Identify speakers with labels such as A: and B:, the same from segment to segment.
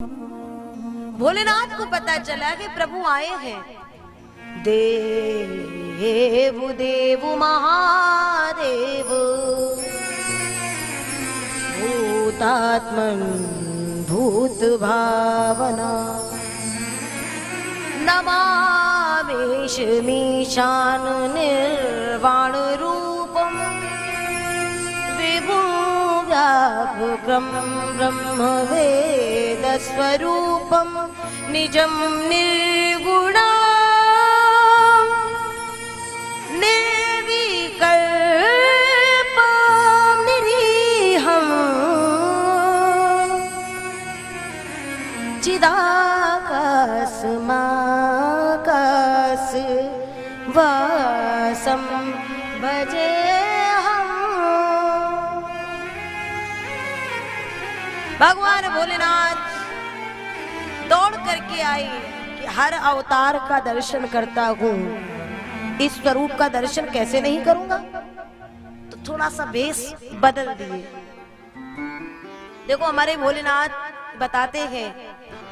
A: भोलेनाथ को पता चला कि प्रभु आए हैं। देव देव महादेव भूतात्मन भूत भावना नमामिषमीशान निर्वाण रूपम विभु व्यापकं ब्रह्म वेद स्वरूपम निजं निर्गुणा निर्विकल्पं निरीहं चिदाकाशमाकाश वासं भजे। भगवान भोलेनाथ दौड़ करके आए कि हर अवतार का दर्शन करता हूँ, इस स्वरूप का दर्शन कैसे नहीं करूंगा। तो थोड़ा सा वेश बदल दिए। देखो हमारे भोलेनाथ बताते हैं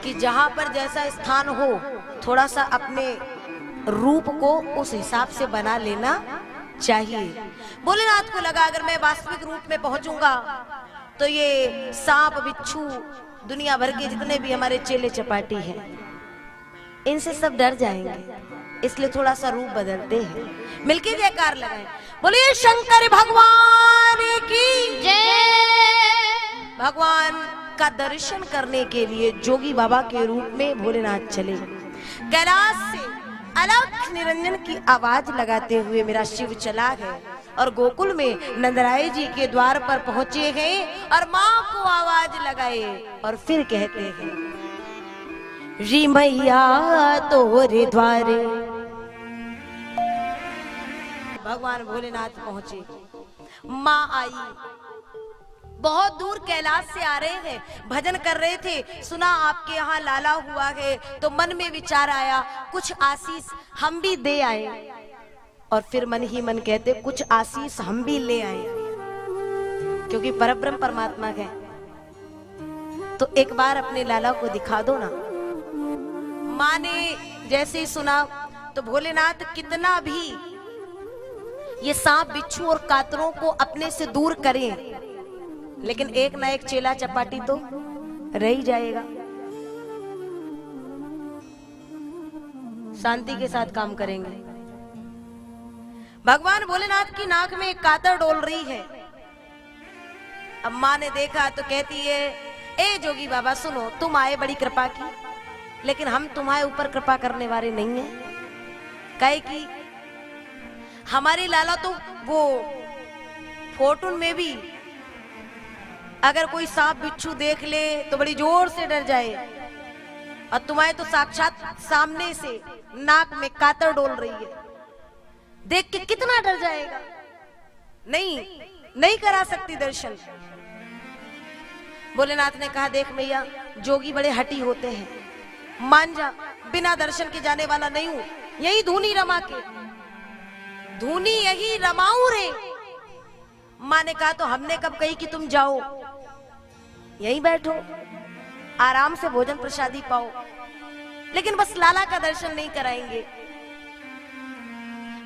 A: कि जहां पर जैसा स्थान हो थोड़ा सा अपने रूप को उस हिसाब से बना लेना चाहिए। भोलेनाथ को लगा अगर मैं वास्तविक रूप में पहुंचूंगा तो ये सांप बिच्छू दुनिया भर के जितने भी हमारे चेले चपाटी हैं इनसे सब डर जाएंगे, इसलिए थोड़ा सा रूप बदलते हैं। मिलके जयकार लगाएं, बोलिए शंकर भगवान की जय। भगवान का दर्शन करने के लिए जोगी बाबा के रूप में भोलेनाथ चले। कैलाश से अलख निरंजन की आवाज लगाते हुए मेरा शिव चला है और गोकुल में नंदराय जी के द्वार पर पहुंचे हैं और माँ को आवाज लगाए और फिर कहते हैं री मैया तोरे द्वारे। भगवान भोलेनाथ पहुंचे, माँ आई, बहुत दूर कैलाश से आ रहे हैं, भजन कर रहे थे, सुना आपके यहाँ लाला हुआ है तो मन में विचार आया कुछ आशीष हम भी दे आए। और फिर मन ही मन कहते कुछ आशीष हम भी ले आए, क्योंकि परब्रह्म परमात्मा है तो एक बार अपने लाला को दिखा दो ना। माँ ने जैसे ही सुना तो भोलेनाथ कितना भी ये सांप बिच्छू और कातरों को अपने से दूर करें, लेकिन एक ना एक चेला चपाटी तो रह ही जाएगा। शांति के साथ काम करेंगे। भगवान भोलेनाथ की नाक में एक कातर डोल रही है। अब माँ ने देखा तो कहती है ए जोगी बाबा सुनो, तुम आए बड़ी कृपा की, लेकिन हम तुम्हारे ऊपर कृपा करने वाले नहीं हैं। कहे कि हमारे लाला तो वो फोटो में भी अगर कोई सांप बिच्छू देख ले तो बड़ी जोर से डर जाए, और तुम्हारे तो साक्षात सामने से नाक में कातर डोल रही है, देख के कितना डर जाएगा। नहीं करा सकती दर्शन। भोलेनाथ ने कहा देख मैया जोगी बड़े हठी होते हैं, मान जा बिना दर्शन के जाने वाला नहीं हूं, यही धूनी रमा के धूनी यही रमाऊ रे। माँ ने कहा तो हमने कब कही कि तुम जाओ, यहीं बैठो आराम से भोजन प्रसादी पाओ, लेकिन बस लाला का दर्शन नहीं कराएंगे।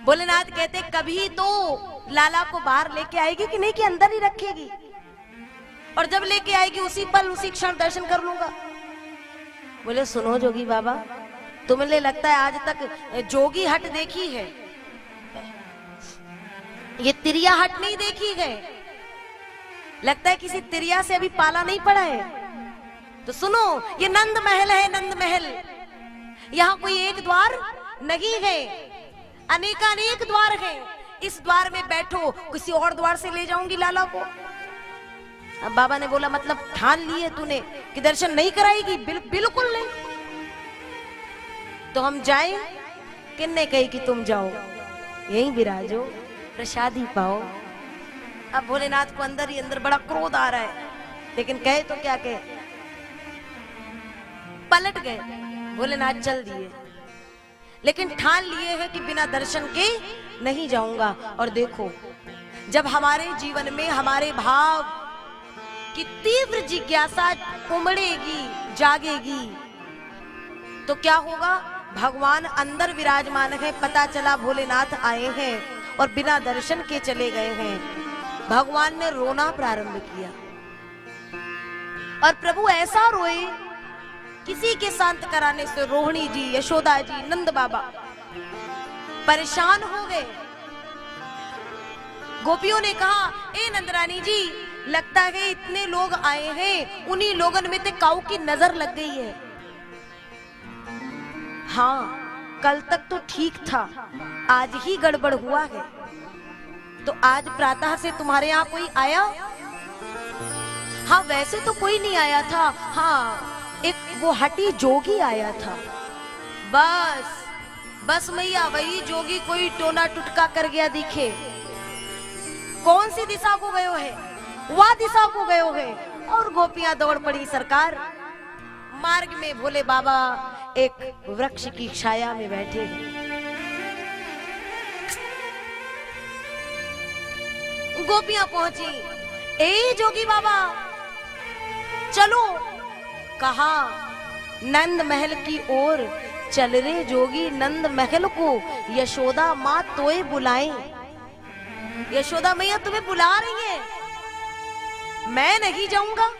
A: भोलेनाथ कहते कभी तो लाला को बाहर लेके आएगी कि नहीं कि अंदर ही रखेगी, और जब लेके आएगी उसी पल उसी क्षण दर्शन कर लूंगा। बोले सुनो जोगी बाबा, तुम्हें लगता है आज तक जोगी हट देखी है, ये तिरिया हट नहीं देखी है, लगता है किसी तिरिया से अभी पाला नहीं पड़ा है। तो सुनो ये नंद महल है, नंद महल, यहाँ कोई एक द्वार नहीं है, अनेकानेक द्वार हैं। इस द्वार में बैठो, किसी और द्वार से ले जाऊंगी लाला को। अब बाबा ने बोला मतलब ठान लिए तूने कि दर्शन नहीं कराएगी? बिल्कुल नहीं। तो हम जाएं? किन्ने कही कि तुम जाओ, यहीं विराजो प्रसादी पाओ। अब भोलेनाथ को अंदर ही अंदर बड़ा क्रोध आ रहा है, लेकिन कहे तो क्या कहे, पलट गए। भोलेनाथ चल दिए, लेकिन ठान लिए हैं कि बिना दर्शन के नहीं जाऊंगा। और देखो जब हमारे जीवन में हमारे भाव कि तीव्र जिज्ञासा उमड़ेगी, जागेगी, तो क्या होगा? भगवान अंदर विराजमान है, पता चला भोलेनाथ आए हैं और बिना दर्शन के चले गए हैं। भगवान ने रोना प्रारंभ किया और प्रभु ऐसा रोए, किसी के शांत कराने से रोहिणी जी, यशोदा जी, नंद बाबा परेशान हो गए। गोपियों ने कहा, ए नंदरानी जी, लगता है इतने लोग आए हैं, उन्हीं लोगन में ते काऊ की नजर लग गई है। हाँ, कल तक तो ठीक था, आज ही गड़बड़ हुआ है। तो आज प्रातः से तुम्हारे यहाँ कोई आया? हाँ, वैसे तो कोई नहीं आया था। हाँ, एक वो हठी जोगी आया था। बस मैया, वही जोगी कोई टोना टुटका कर गया दिखे। कौन सी दिशा को गयो है? वह दिशा को गयो है। और गोपियां दौड़ पड़ी सरकार। मार्ग में भोले बाबा एक वृक्ष की छाया में बैठे हैं। गोपियां पहुंची, ए जोगी बाबा चलो। कहा, नंद महल की ओर चल रे जोगी, नंद महल को यशोदा माँ तोए बुलाए। यशोदा मैया तुम्हें बुला रही है, मैं नहीं जाऊंगा।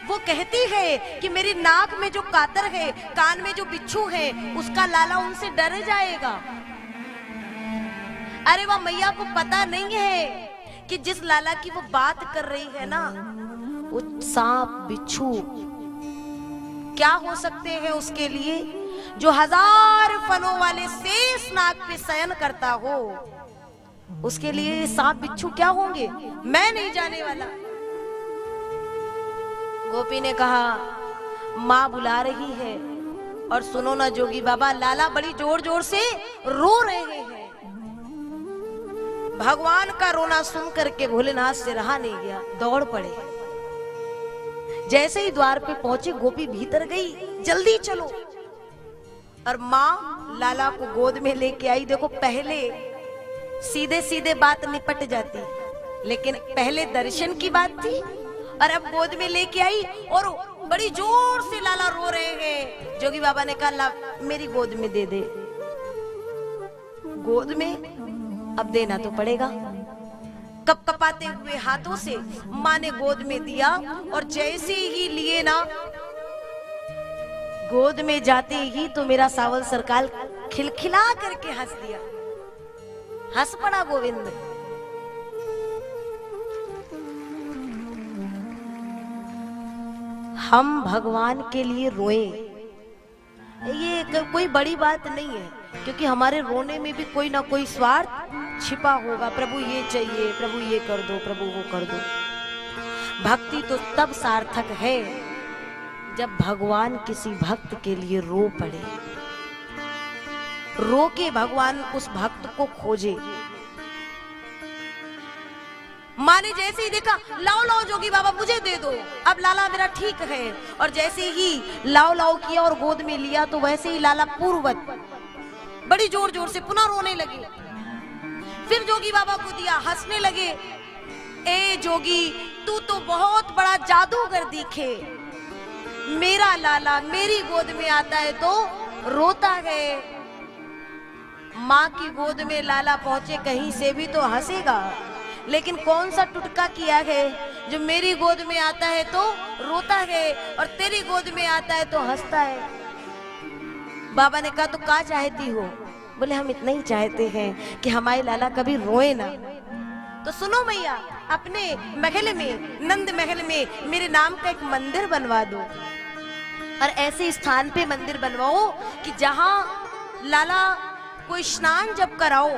A: वो कहती है कि मेरी नाक में जो कातर है, कान में जो बिच्छू है, उसका लाला उनसे डर जाएगा। अरे वह मैया को पता नहीं है कि जिस लाला की वो बात कर रही है ना, वो सांप बिच्छू क्या हो सकते हैं उसके लिए, जो 1000 फनों वाले शेष नाग पे शयन करता हो, उसके लिए सांप बिच्छू क्या होंगे? मैं नहीं जाने वाला। गोपी ने कहा, माँ बुला रही है। और सुनो ना जोगी बाबा, लाला बड़ी जोर जोर से रो रहे हैं। भगवान का रोना सुन करके भोलेनाथ से रहा नहीं गया, दौड़ पड़े। जैसे ही द्वार पे पहुंचे, गोपी भीतर गई, जल्दी चलो। और माँ लाला को गोद में लेके आई। देखो, पहले सीधे सीधे बात निपट जाती, लेकिन पहले दर्शन की बात थी और अब गोद में लेके आई और बड़ी जोर से लाला रो रहे हैं। जोगी बाबा ने कहा, ला मेरी गोद में दे दे। गोद में अब देना तो पड़ेगा। कपकपाते हुए हाथों से माँ ने गोद में दिया और जैसे ही लिए ना, गोद में जाते ही तो मेरा सावल सरकार खिलखिला करके हंस दिया। हंस पड़ा गोविंद। हम भगवान के लिए रोएं, ये कोई बड़ी बात नहीं है, क्योंकि हमारे रोने में भी कोई ना कोई स्वार्थ छिपा होगा। प्रभु ये चाहिए, प्रभु ये कर दो, प्रभु वो कर दो। भक्ति तो तब सार्थक है जब भगवान किसी भक्त के लिए रो पड़े, रो के भगवान उस भक्त को खोजे। माँ ने जैसे ही देखा, लाओ लाओ जोगी बाबा मुझे दे दो, अब लाला मेरा ठीक है। और जैसे ही लाओ लाओ किया और गोद में लिया, तो वैसे ही लाला पूर्ववत बड़ी जोर जोर से पुनः रोने लगे। फिर जोगी बाबा को दिया, हंसने लगे। ए जोगी, तू तो बहुत बड़ा जादूगर दिखे। मेरा लाला मेरी गोद में आता है तो रोता है। माँ की गोद में लाला पहुंचे, कहीं से भी तो हंसेगा, लेकिन कौन सा टुटका किया है जो मेरी गोद में आता है तो रोता है और तेरी गोद में आता है तो हंसता है। बाबा ने कहा, तो क्या चाहती हो? बोले, हम इतना ही चाहते हैं कि हमारे लाला कभी रोए ना। तो सुनो मैया, अपने महल में, नंद महल में मेरे नाम का एक मंदिर बनवा दो, और ऐसे स्थान पे मंदिर बनवाओ कि जहां लाला कोई स्नान जब कराओ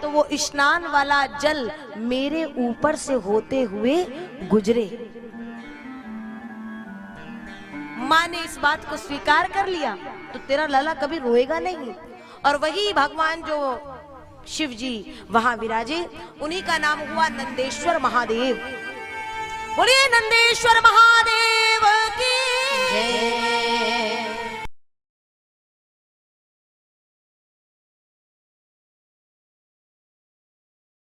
A: तो वो स्नान वाला जल मेरे ऊपर से होते हुए गुजरे। माँ ने इस बात को स्वीकार कर लिया तो तेरा लाला कभी रोएगा नहीं। और वही भगवान जो शिव जी वहां विराजे, उन्हीं का नाम हुआ नंदेश्वर महादेव। बोलिए नंदेश्वर महादेव की जय।